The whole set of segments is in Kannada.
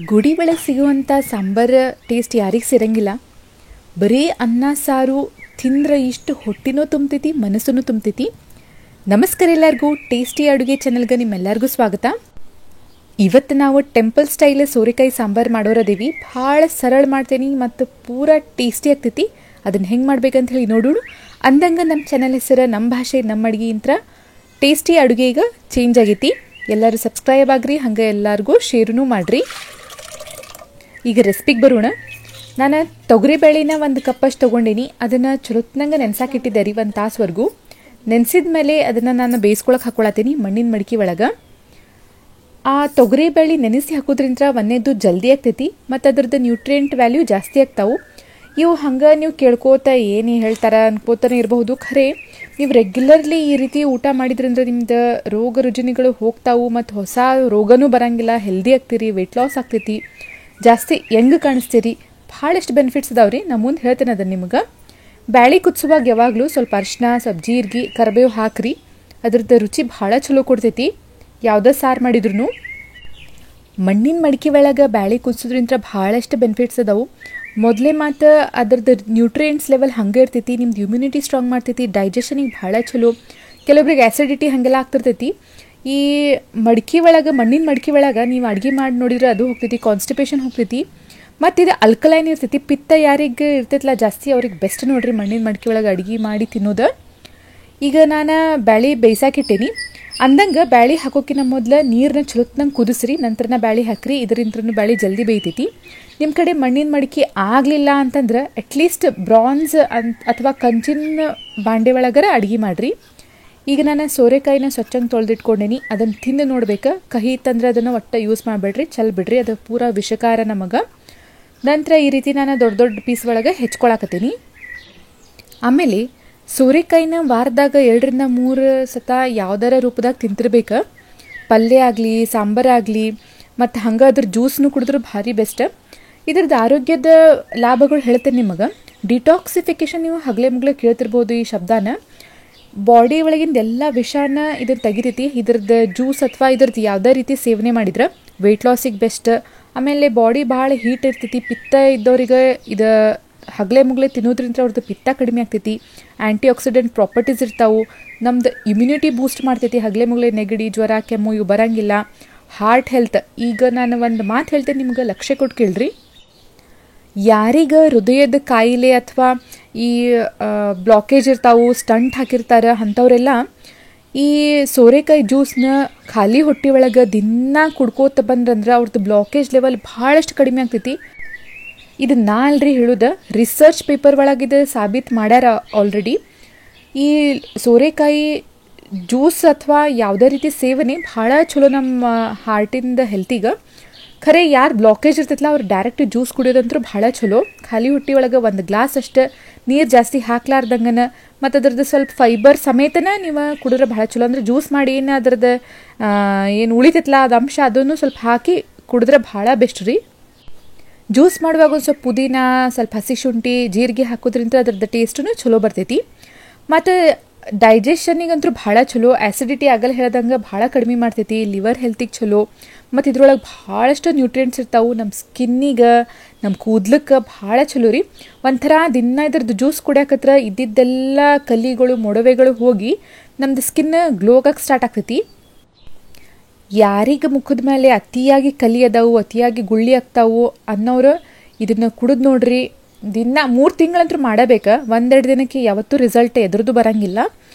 ಗುಡಿ ಒಳಗೆ ಸಿಗುವಂಥ ಸಾಂಬಾರ ಟೇಸ್ಟ್ ಯಾರಿಗೆ ಸಿರಂಗಿಲ್ಲ. ಬರೀ ಅನ್ನ ಸಾರು ತಿಂದ್ರೆ ಇಷ್ಟು ಹೊಟ್ಟಿನೂ ತುಂಬ್ತೈತಿ, ಮನಸ್ಸೂ ತುಂಬ್ತೈತಿ. ನಮಸ್ಕಾರ ಎಲ್ಲರಿಗೂ, ಟೇಸ್ಟಿ ಅಡುಗೆ ಚಾನಲ್ಗೆ ನಿಮ್ಮೆಲ್ಲರಿಗೂ ಸ್ವಾಗತ. ಇವತ್ತು ನಾವು ಟೆಂಪಲ್ ಸ್ಟೈಲ್ ಸೋರೆಕಾಯಿ ಸಾಂಬಾರು ಮಾಡೋರದೇವಿ. ಭಾಳ ಸರಳ ಮಾಡ್ತೇನೆ ಮತ್ತು ಪೂರಾ ಟೇಸ್ಟಿ ಆಗ್ತೈತಿ. ಅದನ್ನು ಹೆಂಗೆ ಮಾಡ್ಬೇಕಂತ ಹೇಳಿ ನೋಡೋಣ. ಅಂದಂಗೆ ನಮ್ಮ ಚಾನಲ್ ಹೆಸರು ನಮ್ಮ ಭಾಷೆ ನಮ್ಮ ಅಡುಗೆ ಇಂತ್ರ ಟೇಸ್ಟಿ ಅಡುಗೆ ಈಗ ಚೇಂಜ್ ಆಗೈತಿ. ಎಲ್ಲರೂ ಸಬ್ಸ್ಕ್ರೈಬ್ ಆಗ್ರಿ, ಹಂಗೆ ಎಲ್ಲರಿಗೂ ಶೇರ್ನೂ ಮಾಡಿರಿ. ಈಗ ರೆಸಿಪಿಗೆ ಬರೋಣ. ನಾನು ತೊಗರಿಬೇಳೆನ 1 ಕಪ್ಪಷ್ಟು ತೊಗೊಂಡೀನಿ. ಅದನ್ನು ಚಲೋತ್ನಂಗೆ ನೆನೆಸಾಕಿಟ್ಟಿದ್ದೆ ರೀ 1 ತಾಸುವರೆಗೂ. ನೆನೆಸಿದ ಮೇಲೆ ಅದನ್ನು ನಾನು ಬೇಯಿಸ್ಕೊಳಕ್ಕೆ ಹಾಕ್ಕೊಳತ್ತೀನಿ ಮಣ್ಣಿನ ಮಡಿಕೆ ಒಳಗೆ. ಆ ತೊಗರಿಬೇಳೆ ನೆನೆಸಿ ಹಾಕೋದ್ರಿಂದ ಒಂದೇದು ಜಲ್ದಿ ಆಗ್ತೈತಿ ಮತ್ತು ಅದ್ರದ್ದು ನ್ಯೂಟ್ರಿಯೆಂಟ್ ವ್ಯಾಲ್ಯೂ ಜಾಸ್ತಿ ಆಗ್ತಾವೆ. ಇವು ಹಂಗೆ ನೀವು ಕೇಳ್ಕೋತ ಏನು ಹೇಳ್ತಾರೆ ಅನ್ಕೋತಾನೆ ಇರಬಹುದು. ಖರೆ ನೀವು ರೆಗ್ಯುಲರ್ಲಿ ಈ ರೀತಿ ಊಟ ಮಾಡಿದ್ರಿಂದ ನಿಮ್ದು ರೋಗ ರುಜಿನಗಳು ಹೋಗ್ತಾವು ಮತ್ತು ಹೊಸ ರೋಗನೂ ಬರೋಂಗಿಲ್ಲ. ಹೆಲ್ದಿ ಆಗ್ತೀರಿ, ವೆಯ್ಟ್ ಲಾಸ್ ಆಗ್ತೈತಿ, ಜಾಸ್ತಿ ಯಂಗ್ ಕಾಣಿಸ್ತೀರಿ. ಭಾಳಷ್ಟು ಬೆನಿಫಿಟ್ಸ್ ಅದಾವೆ ರೀ. ನಾನು ಮುಂದೆ ಹೇಳ್ತೇನೆ ಅದನ್ನು ನಿಮ್ಗೆ. ಬ್ಯಾಳಿ ಕುದಿಸುವಾಗ ಯಾವಾಗಲೂ ಸ್ವಲ್ಪ ಅರಿಶಿನ, ಸ್ವಲ್ಪ ಜೀರಿಗೆ, ಕರಿಬೇವು ಹಾಕ್ರಿ. ಅದ್ರದ್ದು ರುಚಿ ಭಾಳ ಚಲೋ ಕೊಡ್ತೈತಿ. ಯಾವುದೇ ಸಾರು ಮಾಡಿದ್ರು ಮಣ್ಣಿನ ಮಡಿಕೆ ಒಳಗೆ ಬ್ಯಾಳಿ ಕುದಿಸೋದ್ರಿಂದ ಭಾಳಷ್ಟು ಬೆನಿಫಿಟ್ಸ್ ಅದಾವೆ. ಮೊದಲೇ ಮಾತು ಅದ್ರದ್ದು ನ್ಯೂಟ್ರಿಯೆಂಟ್ಸ್ ಲೆವೆಲ್ ಹಂಗೆ ಇರ್ತೈತಿ. ನಿಮ್ದು ಇಮ್ಯುನಿಟಿ ಸ್ಟ್ರಾಂಗ್ ಮಾಡ್ತೈತಿ, ಡೈಜೆಷನಿಗೆ ಭಾಳ ಚಲೋ. ಕೆಲವೊಬ್ರಿಗೆ ಆ್ಯಸಿಡಿಟಿ ಹಾಗೆಲ್ಲ ಆಗ್ತಿರ್ತೈತಿ. ಈ ಮಡಿಕೆ ಒಳಗೆ, ಮಣ್ಣಿನ ಮಡಿಕೆ ಒಳಗೆ ನೀವು ಅಡುಗೆ ಮಾಡಿ ನೋಡಿದ್ರೆ ಅದು ಹೋಗ್ತೈತಿ, ಕಾನ್ಸ್ಟಿಪೇಷನ್ ಹೋಗ್ತೈತಿ. ಮತ್ತು ಇದು ಅಲ್ಕಲೈನ್ ಇರ್ತೈತಿ. ಪಿತ್ತ ಯಾರಿಗೆ ಇರ್ತೈತಲ್ಲ ಜಾಸ್ತಿ ಅವ್ರಿಗೆ ಬೆಸ್ಟ್ ನೋಡ್ರಿ ಮಣ್ಣಿನ ಮಡಿಕೆ ಒಳಗೆ ಅಡುಗೆ ಮಾಡಿ ತಿನ್ನೋದು. ಈಗ ನಾನು ಬ್ಯಾಳಿ ಬೇಯಿಸಾಕಿಟ್ಟೇನಿ. ಅಂದಂಗೆ ಬ್ಯಾಳಿ ಹಾಕೋಕ್ಕಿಂತ ಮೊದಲು ನೀರನ್ನ ಚಲೋತ್ನಂಗೆ ಕುದಿಸ್ರಿ, ನಂತರನ ಬ್ಯಾಳಿ ಹಾಕ್ರಿ. ಇದರಿಂತ್ರನೂ ಬ್ಯಾಳಿ ಜಲ್ದಿ ಬೇಯ್ತೈತಿ. ನಿಮ್ಮ ಕಡೆ ಮಣ್ಣಿನ ಮಡಿಕೆ ಆಗಲಿಲ್ಲ ಅಂತಂದ್ರೆ ಅಟ್ಲೀಸ್ಟ್ ಬ್ರಾನ್ಸ್ ಅಥವಾ ಕಂಚಿನ ಬಾಂಡೆ ಒಳಗರ ಅಡುಗೆ ಮಾಡಿರಿ. ಈಗ ನಾನು ಸೋರೆಕಾಯಿನ ಸ್ವಚ್ಛಂಗೆ ತೊಳೆದಿಟ್ಕೊಂಡೇನಿ. ಅದನ್ನು ತಿಂದು ನೋಡ್ಬೇಕು. ಕಹಿ ತಂದ್ರೆ ಅದನ್ನು ಒಟ್ಟು ಯೂಸ್ ಮಾಡಿಬಿಡ್ರಿ, ಚಲ್ ಬಿಡ್ರಿ, ಅದು ಪೂರಾ ವಿಷಕಾರ ನಮಗೆ. ನಂತರ ಈ ರೀತಿ ನಾನು ದೊಡ್ಡ ದೊಡ್ಡ ಪೀಸ್ ಒಳಗೆ ಹೆಚ್ಕೊಳಕತ್ತೀನಿ. ಆಮೇಲೆ ಸೋರೆಕಾಯಿನ ವಾರದಾಗ 2ರಿಂದ 3 ಸತ ಯಾವುದರ ರೂಪದಾಗ ತಿಂತಿರ್ಬೇಕು. ಪಲ್ಯ ಆಗಲಿ, ಸಾಂಬಾರಾಗಲಿ, ಮತ್ತು ಹಂಗೆ ಅದ್ರ ಜ್ಯೂಸ್ನು ಕುಡಿದ್ರೆ ಭಾರಿ ಬೆಸ್ಟ್. ಇದ್ರದ್ದು ಆರೋಗ್ಯದ ಲಾಭಗಳು ಹೇಳ್ತೇನೆ ನಿಮಗೆ. ಡಿಟಾಕ್ಸಿಫಿಕೇಷನ್, ನೀವು ಹಗಲೆ ಮುಗ್ಲೆ ಕೇಳ್ತಿರ್ಬೋದು ಈ ಶಬ್ದನ. ಬಾಡಿ ಒಳಗಿಂದ ಎಲ್ಲ ವಿಷಾನ ಇದನ್ನು ತೆಗಿತೈತಿ. ಇದ್ರದ್ದು ಜ್ಯೂಸ್ ಅಥವಾ ಇದ್ರದ್ದು ಯಾವುದೇ ರೀತಿ ಸೇವನೆ ಮಾಡಿದ್ರೆ ವೆಯ್ಟ್ ಲಾಸಿಗೆ ಬೆಸ್ಟ್. ಆಮೇಲೆ ಬಾಡಿ ಭಾಳ ಹೀಟ್ ಇರ್ತೈತಿ. ಪಿತ್ತ ಇದ್ದವ್ರಿಗೆ ಇದು ಹಗಲೆ ಮುಗ್ಲೆ ತಿನ್ನೋದ್ರಿಂದ ಅವ್ರದ್ದು ಪಿತ್ತ ಕಡಿಮೆ ಆಗ್ತೈತಿ. ಆ್ಯಂಟಿ ಆಕ್ಸಿಡೆಂಟ್ ಪ್ರಾಪರ್ಟೀಸ್ ಇರ್ತಾವೆ. ನಮ್ದು ಇಮ್ಯುನಿಟಿ ಬೂಸ್ಟ್ ಮಾಡ್ತೈತಿ. ಹಗಲೆ ಮುಗ್ಲೆ ನೆಗಡಿ, ಜ್ವರ, ಕೆಮ್ಮು ಇವು ಬರೋಂಗಿಲ್ಲ. Heart health. ಈಗ ನಾನು ಒಂದು ಮಾತು ಹೇಳ್ತೇನೆ ನಿಮ್ಗೆ, ಲಕ್ಷ್ಯ ಕೊಟ್ಟು ಕೇಳ್ರಿ. ಯಾರಿಗೆ ಹೃದಯದ ಕಾಯಿಲೆ ಅಥವಾ ಈ ಬ್ಲಾಕೇಜ್ ಇರ್ತಾವೆ, ಸ್ಟಂಟ್ ಹಾಕಿರ್ತಾರೆ, ಅಂಥವರೆಲ್ಲ ಈ ಸೋರೆಕಾಯಿ ಜ್ಯೂಸ್ನ ಖಾಲಿ ಹೊಟ್ಟೆ ಒಳಗೆ ದಿನ ಕುಡ್ಕೋತ ಬಂದ್ರಂದ್ರೆ ಅವ್ರದ್ದು ಬ್ಲಾಕೇಜ್ ಲೆವೆಲ್ ಭಾಳಷ್ಟು ಕಡಿಮೆ ಆಗ್ತೈತಿ. ಇದು ನಾ ಅಲ್ರಿ ಹೇಳೋದು, ರಿಸರ್ಚ್ ಪೇಪರ್ ಒಳಗಿದೆ ಸಾಬೀತು ಮಾಡ್ಯಾರ ಆಲ್ರೆಡಿ. ಈ ಸೋರೆಕಾಯಿ ಜ್ಯೂಸ್ ಅಥವಾ ಯಾವುದೇ ರೀತಿ ಸೇವನೆ ಭಾಳ ಚಲೋ ನಮ್ಮ ಹಾರ್ಟಿಂದ ಹೆಲ್ತಿಗೆ. ಖರೆ ಯಾರು ಬ್ಲಾಕೇಜ್ ಇರ್ತೈತಲ್ಲ ಅವ್ರು ಡೈರೆಕ್ಟ್ ಜ್ಯೂಸ್ ಕುಡಿಯೋದಂತೂ ಭಾಳ ಚಲೋ. ಖಾಲಿ ಹೊಟ್ಟೆ ಒಳಗೆ 1 ಗ್ಲಾಸ್ ಅಷ್ಟು ನೀರು ಜಾಸ್ತಿ ಹಾಕ್ಲಾರ್ದಂಗನ ಮತ್ತು ಅದ್ರದ್ದು ಸ್ವಲ್ಪ ಫೈಬರ್ ಸಮೇತನ ನೀವು ಕುಡಿದ್ರೆ ಭಾಳ ಚಲೋ. ಅಂದರೆ ಜ್ಯೂಸ್ ಮಾಡಿ ಏನು ಅದ್ರದ್ದು ಏನು ಉಳಿತೈತಲ್ಲ ಅದು ಅಂಶ ಅದನ್ನು ಸ್ವಲ್ಪ ಹಾಕಿ ಕುಡಿದ್ರೆ ಭಾಳ ಬೆಸ್ಟ್ ರೀ. ಜ್ಯೂಸ್ ಮಾಡುವಾಗ ಒಂದು ಸ್ವಲ್ಪ ಪುದೀನ, ಸ್ವಲ್ಪ ಹಸಿ ಶುಂಠಿ, ಜೀರಿಗೆ ಹಾಕೋದ್ರಿಂದ ಅದ್ರದ್ದು ಟೇಸ್ಟೂ ಚಲೋ ಬರ್ತೈತಿ. ಮತ್ತು ಡೈಜೆಷನಿಗಂತೂ ಭಾಳ ಚಲೋ. ಆ್ಯಸಿಡಿಟಿ ಆಗಲ್ಲ ಹೇಳ್ದಂಗೆ ಭಾಳ ಕಡಿಮೆ ಮಾಡ್ತೈತಿ. ಲಿವರ್ ಹೆಲ್ತಿಗೆ ಚಲೋ. ಮತ್ತು ಇದ್ರೊಳಗೆ ಭಾಳಷ್ಟು ನ್ಯೂಟ್ರಿಯೆಂಟ್ಸ್ ಇರ್ತಾವೆ. ನಮ್ಮ ಸ್ಕಿನ್ನಿಗೆ, ನಮ್ಮ ಕೂದಲಕ್ಕೆ ಭಾಳ ಚಲೋ ರೀ. ಒಂಥರ ದಿನ ಇದ್ರದ್ದು ಜ್ಯೂಸ್ ಕುಡಿಯಾಕತ್ರ ಇದ್ದಿದ್ದೆಲ್ಲ ಕಲ್ಲಿಗಳು, ಮೊಡವೆಗಳು ಹೋಗಿ ನಮ್ದು ಸ್ಕಿನ್ ಗ್ಲೋ ಆಗಕ್ಕೆ ಸ್ಟಾರ್ಟ್ ಆಗ್ತೈತಿ. ಯಾರಿಗೆ ಮುಖದ ಮೇಲೆ ಅತಿಯಾಗಿ ಕಲಿ ಅದಾವು, ಅತಿಯಾಗಿ ಗುಳ್ಳಿ ಆಗ್ತಾವು ಅನ್ನೋರು ಇದನ್ನು ಕುಡಿದು ನೋಡ್ರಿ. ದಿನ 3 ತಿಂಗಳಂತೂ ಮಾಡಬೇಕು. 1-2 ದಿನಕ್ಕೆ ಯಾವತ್ತೂ ರಿಸಲ್ಟ್ ಎದುರದು ಬರೋಂಗಿಲ್ಲ.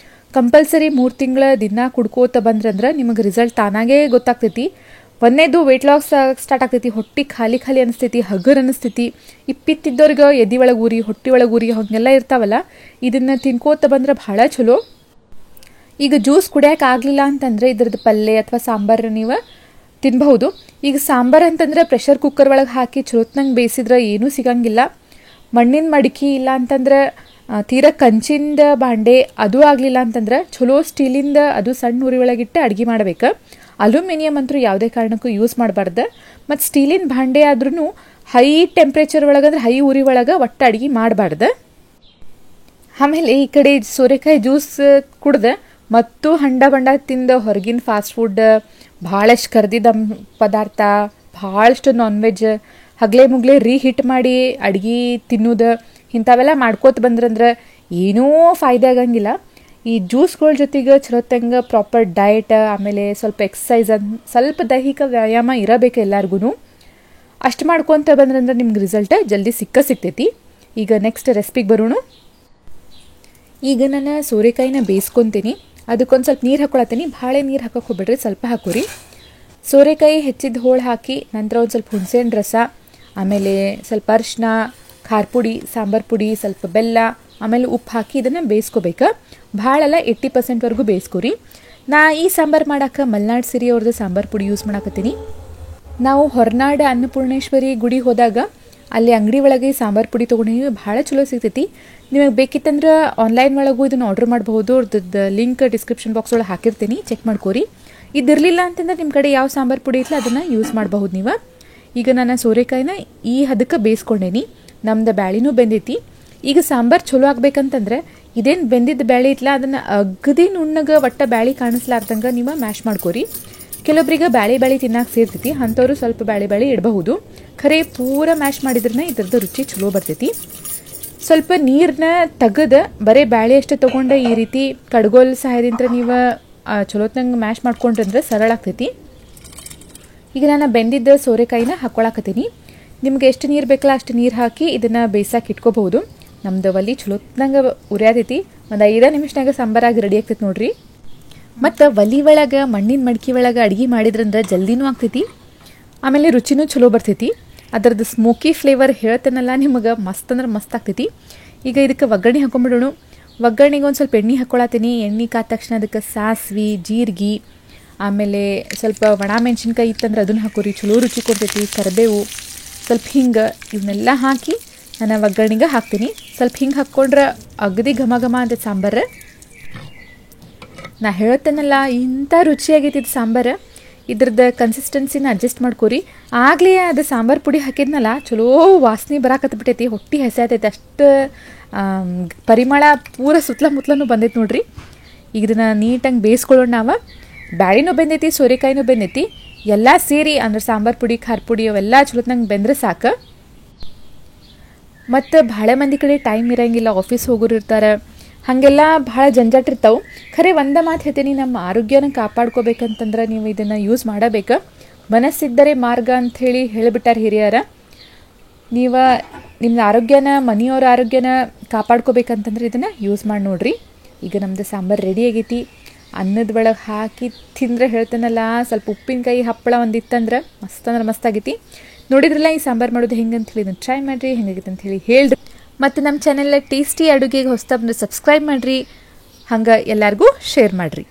ಕಂಪಲ್ಸರಿ 3 ತಿಂಗಳ ದಿನ ಕುಡ್ಕೋತ ಬಂದ್ರಂದ್ರೆ ನಿಮಗೆ ರಿಸಲ್ಟ್ ತಾನಾಗೇ ಗೊತ್ತಾಗ್ತೈತಿ. ಒಂದೇದು ವೆಯ್ಟ್ ಲಾಸ್ ಸ್ಟಾರ್ಟ್ ಆಗ್ತೈತಿ. ಹೊಟ್ಟೆ ಖಾಲಿ ಖಾಲಿ ಅನಿಸ್ತೈತಿ, ಹಗರ್ ಅನಿಸ್ತೈತಿ. ಇಪ್ಪಿತ್ತಿದ್ದವ್ರಿಗೆ ಎದೆ ಒಳಗೆ ಉರಿ, ಹೊಟ್ಟೆ ಒಳಗೆ ಉರಿ ಹಾಗೆಲ್ಲ ಇರ್ತಾವಲ್ಲ, ಇದನ್ನು ತಿನ್ಕೋತ ಬಂದ್ರೆ ಭಾಳ ಚಲೋ. ಈಗ ಜ್ಯೂಸ್ ಕುಡಿಯೋಕೆ ಆಗಲಿಲ್ಲ ಅಂತಂದರೆ ಇದ್ರದ್ದು ಪಲ್ಯ ಅಥವಾ ಸಾಂಬಾರು ನೀವು ತಿನ್ಬಹುದು. ಈಗ ಸಾಂಬಾರು ಅಂತಂದ್ರೆ ಪ್ರೆಷರ್ ಕುಕ್ಕರ್ ಒಳಗೆ ಹಾಕಿ ಚಲೋತ್ನಂಗೆ ಬೇಯಿಸಿದ್ರೆ ಏನೂ ಸಿಗಂಗಿಲ್ಲ. ಮಣ್ಣಿನ ಮಡಿಕೆ ಇಲ್ಲ ಅಂತಂದ್ರೆ ತೀರಾ ಕಂಚಿಂದ ಬಾಂಡೆ, ಅದು ಆಗಲಿಲ್ಲ ಅಂತಂದ್ರೆ ಚಲೋ ಸ್ಟೀಲಿಂದ, ಅದು ಸಣ್ಣ ಉರಿ ಒಳಗಿಟ್ಟು ಅಡುಗೆ ಮಾಡ್ಬೇಕು. ಅಲ್ಯೂಮಿನಿಯಂ ಅಂತೂ ಯಾವುದೇ ಕಾರಣಕ್ಕೂ ಯೂಸ್ ಮಾಡಬಾರ್ದು. ಮತ್ತು ಸ್ಟೀಲಿನ ಭಾಂಡೆ ಆದ್ರೂ ಹೈ ಟೆಂಪ್ರೇಚರ್ ಒಳಗೆ, ಅಂದರೆ ಹೈ ಉರಿ ಒಳಗೆ ಒಟ್ಟು ಅಡುಗೆ ಮಾಡಬಾರ್ದು. ಆಮೇಲೆ ಈ ಕಡೆ ಸೋರೆಕಾಯಿ ಜ್ಯೂಸ್ ಕುಡ್ದೆ ಮತ್ತು ಹಂಡ ಬಂಡ ತಿಂದ ಹೊರಗಿನ ಫಾಸ್ಟ್ ಫುಡ್, ಭಾಳಷ್ಟು ಕರ್ದಿದ್ದ ಪದಾರ್ಥ, ಭಾಳಷ್ಟು ನಾನ್ ವೆಜ್ ಹಗಲೇ ಮುಗ್ಲೇ ರೀಹೀಟ್ ಮಾಡಿ ಅಡ್ಗೆ ತಿನ್ನೋದು ಇಂಥವೆಲ್ಲ ಮಾಡ್ಕೋತ ಬಂದ್ರಂದ್ರೆ ಏನೂ ಫಾಯ್ದೆ ಆಗಂಗಿಲ್ಲ. ಈ ಜ್ಯೂಸ್ಗಳ ಜೊತೆಗೆ ಚಲೋತ್ತಂಗೆ ಪ್ರಾಪರ್ ಡಯಟ್, ಆಮೇಲೆ ಸ್ವಲ್ಪ ಎಕ್ಸಸೈಸ್, ಸ್ವಲ್ಪ ದೈಹಿಕ ವ್ಯಾಯಾಮ ಇರಬೇಕು ಎಲ್ಲರಿಗೂ. ಅಷ್ಟು ಮಾಡ್ಕೊತ ಬಂದ್ರಂದ್ರೆ ನಿಮ್ಗೆ ರಿಸಲ್ಟ್ ಜಲ್ದಿ ಸಿಗ್ತೈತಿ. ಈಗ ನೆಕ್ಸ್ಟ್ ರೆಸಿಪಿಗೆ ಬರೋಣ. ಈಗ ನಾನು ಸೋರೆಕಾಯಿನ ಬೇಯಿಸ್ಕೊತೀನಿ. ಅದಕ್ಕೊಂದು ಸ್ವಲ್ಪ ನೀರು ಹಾಕೊಳತ್ತೀನಿ. ಭಾಳ ನೀರು ಹಾಕೋಕೆ ಹೋಗ್ಬಿಡ್ರಿ, ಸ್ವಲ್ಪ ಹಾಕೋರಿ. ಸೋರೆಕಾಯಿ ಹೆಚ್ಚಿದ ಹೋಳು ಹಾಕಿ ನಂತರ ಒಂದು ಸ್ವಲ್ಪ ಹುಣಸೆಹಣ್ಣು ರಸ, ಆಮೇಲೆ ಸ್ವಲ್ಪ ಅರಿಶಿನ, ಖಾರ ಪುಡಿ, ಸಾಂಬಾರು ಪುಡಿ, ಸ್ವಲ್ಪ ಬೆಲ್ಲ, ಆಮೇಲೆ ಉಪ್ಪು ಹಾಕಿ ಇದನ್ನು ಬೇಯಿಸ್ಕೋಬೇಕು. ಭಾಳಲ್ಲ 80% ಬೇಯಿಸ್ಕೊರಿ. ನಾ ಈ ಸಾಂಬಾರು ಮಾಡೋಕೆ ಮಲೆನಾಡು ಸಿರಿ ಅವ್ರದ್ದು ಸಾಂಬಾರು ಪುಡಿ ಯೂಸ್ ಮಾಡಾಕತ್ತೀನಿ. ನಾವು ಹೊರನಾಡು ಅನ್ನಪೂರ್ಣೇಶ್ವರಿ ಗುಡಿ ಹೋದಾಗ ಅಲ್ಲಿ ಅಂಗಡಿ ಒಳಗೆ ಸಾಂಬಾರು ಪುಡಿ ತೊಗೊಂಡಿವಿ, ಭಾಳ ಚಲೋ ಸಿಗ್ತೈತಿ. ನಿಮಗೆ ಬೇಕಿತ್ತಂದ್ರೆ ಆನ್ಲೈನ್ ಒಳಗೂ ಇದನ್ನು ಆರ್ಡ್ರ್ ಮಾಡ್ಬೋದು. ಅದ್ರದ್ದು ಲಿಂಕ್ ಡಿಸ್ಕ್ರಿಪ್ಷನ್ ಬಾಕ್ಸ್ ಒಳಗೆ ಹಾಕಿರ್ತೀನಿ, ಚೆಕ್ ಮಾಡ್ಕೋರಿ. ಇದಿರಲಿಲ್ಲ ಅಂತಂದ್ರೆ ನಿಮ್ಮ ಕಡೆ ಯಾವ ಸಾಂಬಾರು ಪುಡಿ ಇತ್ತಲ್ಲ ಅದನ್ನು ಯೂಸ್ ಮಾಡಬಹುದು ನೀವು. ಈಗ ನಾನು ಸೋರೆಕಾಯಿನ ಈ ಹದಕ್ಕೆ ಬೇಯಿಸ್ಕೊಂಡೇನಿ. ನಮ್ದು ಬ್ಯಾಳಿನೂ ಬೆಂದೈತಿ. ಈಗ ಸಾಂಬಾರು ಚಲೋ ಆಗ್ಬೇಕಂತಂದ್ರೆ ಇದೇನು ಬೆಂದಿದ್ದ ಬ್ಯಾಳಿ ಇತ್ತಲ್ಲ ಅದನ್ನು ಅಗದಿ ನುಣ್ಣಗೆ ಒಟ್ಟ ಬ್ಯಾಳಿ ಕಾಣಿಸ್ಲಾರ್ದಂಗೆ ನೀವು ಮ್ಯಾಶ್ ಮಾಡ್ಕೋರಿ. ಕೆಲವೊಬ್ರಿಗೆ ಬ್ಯಾಳಿ ತಿನ್ನಕ್ಕೆ ಸೇರ್ತೈತಿ, ಅಂಥವ್ರು ಸ್ವಲ್ಪ ಬ್ಯಾಳಿ ಇಡಬಹುದು. ಖರೆ ಪೂರ ಮ್ಯಾಶ್ ಮಾಡಿದ್ರೆ ಇದ್ರದ್ದು ರುಚಿ ಚಲೋ ಬರ್ತೈತಿ. ಸ್ವಲ್ಪ ನೀರನ್ನ ತೆಗೆದು ಬರೀ ಬ್ಯಾಳಿ ಅಷ್ಟೇ ತೊಗೊಂಡು ಈ ರೀತಿ ಕಡ್ಗೋಲ್ ಸಹಾಯದಿಂದ ನೀವು ಚಲೋತ್ನಂಗೆ ಮ್ಯಾಶ್ ಮಾಡ್ಕೊಂಡ್ರಂದ್ರೆ ಸರಳ ಆಗ್ತೈತಿ. ಈಗ ನಾನು ಬೆಂದಿದ್ದ ಸೋರೆಕಾಯಿನ ಹಾಕ್ಕೊಳಕತ್ತೀನಿ. ನಿಮ್ಗೆ ಎಷ್ಟು ನೀರು ಬೇಕಲ್ಲ ಅಷ್ಟು ನೀರು ಹಾಕಿ ಇದನ್ನು ಬೇಯಿಸಕ್ಕೆ ಇಟ್ಕೋಬಹುದು. ನಮ್ದು ಒಲಿ ಚಲೋತ್ನಂಗೆ ಉರಿಯಾದೈತಿ. ಒಂದು 5 ನಿಮಿಷನಾಗ ಸಾಂಬಾರಾಗಿ ರೆಡಿ ಆಗ್ತೈತಿ ನೋಡ್ರಿ. ಮತ್ತು ಒಲಿ ಒಳಗೆ ಮಣ್ಣಿನ ಮಡ್ಕಿ ಒಳಗೆ ಅಡುಗೆ ಮಾಡಿದ್ರಂದ್ರೆ ಜಲ್ದಿನೂ ಆಗ್ತೈತಿ, ಆಮೇಲೆ ರುಚಿನೂ ಚಲೋ ಬರ್ತೈತಿ. ಅದರದ್ದು ಸ್ಮೋಕಿ ಫ್ಲೇವರ್ ಹೇಳ್ತೇನಲ್ಲ ನಿಮಗೆ ಮಸ್ತ್ ಅಂದ್ರೆ ಮಸ್ತ್ ಆಗ್ತೈತಿ. ಈಗ ಇದಕ್ಕೆ ಒಗ್ಗರಣೆ ಹಾಕೊಂಡ್ಬಿಡೋಣ. ಒಗ್ಗರಣೆಗೆ ಒಂದು ಸ್ವಲ್ಪ ಎಣ್ಣೆ ಹಾಕ್ಕೊಳತ್ತೀನಿ. ಎಣ್ಣೆ ಕಾದ ತಕ್ಷಣ ಅದಕ್ಕೆ ಸಾಸಿವೆ, ಜೀರಿಗೆ, ಆಮೇಲೆ ಸ್ವಲ್ಪ ಒಣ ಮೆಣಸಿನ್ಕಾಯಿ ಇತ್ತಂದ್ರೆ ಅದನ್ನು ಹಾಕೋರಿ, ಚಲೋ ರುಚಿ ಕೊಡ್ತೈತಿ. ಕರಿಬೇವು, ಸ್ವಲ್ಪ ಹಿಂಗೆ, ಇವನ್ನೆಲ್ಲ ಹಾಕಿ ನಾನು ಒಗ್ಗರಣೆಗೆ ಹಾಕ್ತೀನಿ. ಸ್ವಲ್ಪ ಹಿಂಗೆ ಹಾಕ್ಕೊಂಡ್ರೆ ಅಗದಿ ಘಮ ಘಮ ಅಂತ ಸಾಂಬಾರು. ನಾ ಹೇಳ್ತೇನಲ್ಲ ಇಂಥ ರುಚಿಯಾಗೈತಿ ಇದು ಸಾಂಬಾರು. ಇದ್ರದ್ದು ಕನ್ಸಿಸ್ಟೆನ್ಸಿನ ಅಡ್ಜಸ್ಟ್ ಮಾಡ್ಕೋರಿ. ಆಗಲೇ ಅದು ಸಾಂಬಾರು ಪುಡಿ ಹಾಕಿದ್ನಲ್ಲ ಚಲೋ ವಾಸನೆ ಬರಾಕತ್ಬಿಟ್ಟೈತಿ, ಹೊಟ್ಟೆ ಹಸಿಯಾತೈತಿ. ಅಷ್ಟು ಪರಿಮಳ ಪೂರ ಸುತ್ತಲೂ ಬಂದೈತಿ ನೋಡ್ರಿ. ಈಗ ಇದನ್ನು ನೀಟಾಗಿ ಬೇಯಿಸ್ಕೊಳ್ಳೋಣ. ನಾವು ಬ್ಯಾಳಿನೂ ಬೆಂದೈತಿ, ಸೋರೆಕಾಯಿನೂ ಬೆಂದೈತಿ, ಎಲ್ಲ ಸೇರಿ ಅಂದ್ರೆ ಸಾಂಬಾರು ಪುಡಿ, ಖಾರ ಪುಡಿ ಅವೆಲ್ಲ ಚಲೋತ್ನಂಗೆ ಬೆಂದ್ರೆ ಸಾಕು. ಮತ್ತು ಭಾಳ ಮಂದಿ ಕಡೆ ಟೈಮ್ ಇರೋಂಗಿಲ್ಲ, ಆಫೀಸ್ ಹೋಗೋರು ಇರ್ತಾರೆ, ಹಾಗೆಲ್ಲ ಭಾಳ ಜಂಜಾಟ ಇರ್ತಾವೆ. ಖರೆ ಒಂದೇ ಮಾತು ಹೇಳ್ತೀನಿ, ನಮ್ಮ ಆರೋಗ್ಯನ ಕಾಪಾಡ್ಕೋಬೇಕಂತಂದ್ರೆ ನೀವು ಇದನ್ನು ಯೂಸ್ ಮಾಡಬೇಕು. ಮನಸ್ಸಿದ್ದರೆ ಮಾರ್ಗ ಅಂಥೇಳಿ ಹೇಳಿಬಿಟ್ಟಾರೆ ಹಿರಿಯರ. ನೀವು ನಿಮ್ಮ ಆರೋಗ್ಯನ, ಮನೆಯವರ ಆರೋಗ್ಯನ ಕಾಪಾಡ್ಕೋಬೇಕಂತಂದ್ರೆ ಇದನ್ನು ಯೂಸ್ ಮಾಡಿ ನೋಡ್ರಿ. ಈಗ ನಮ್ಮದು ಸಾಂಬಾರು ರೆಡಿ ಆಗೈತಿ. ಅನ್ನದ ಒಳಗೆ ಹಾಕಿ ತಿಂದ್ರೆ ಹೇಳ್ತೇನಲ್ಲ, ಸ್ವಲ್ಪ ಉಪ್ಪಿನಕಾಯಿ ಹಪ್ಪಳ ಒಂದಿತ್ತಂದ್ರೆ ಮಸ್ತ್ ಅಂದ್ರೆ ಮಸ್ತ್ ಆಗೈತಿ. ನೋಡಿದ್ರಲ್ಲ ಈ ಸಾಂಬಾರು ಮಾಡೋದು ಹೆಂಗೆ ಅಂಥೇಳಿ ಇದನ್ನು ಟ್ರೈ ಮಾಡಿರಿ, ಹೆಂಗಾಗೈತೆ ಅಂಥೇಳಿ ಹೇಳ್ರಿ. ಮತ್ತು ನಮ್ಮ ಚಾನೆಲ್ ಟೇಸ್ಟಿ ಅಡುಗೆಗೆ ಹೊಸ್ತಾ ಬಂದು ಸಬ್ಸ್ಕ್ರೈಬ್ ಮಾಡಿರಿ, ಹಂಗೆ ಎಲ್ಲರಿಗೂ ಶೇರ್ ಮಾಡಿರಿ.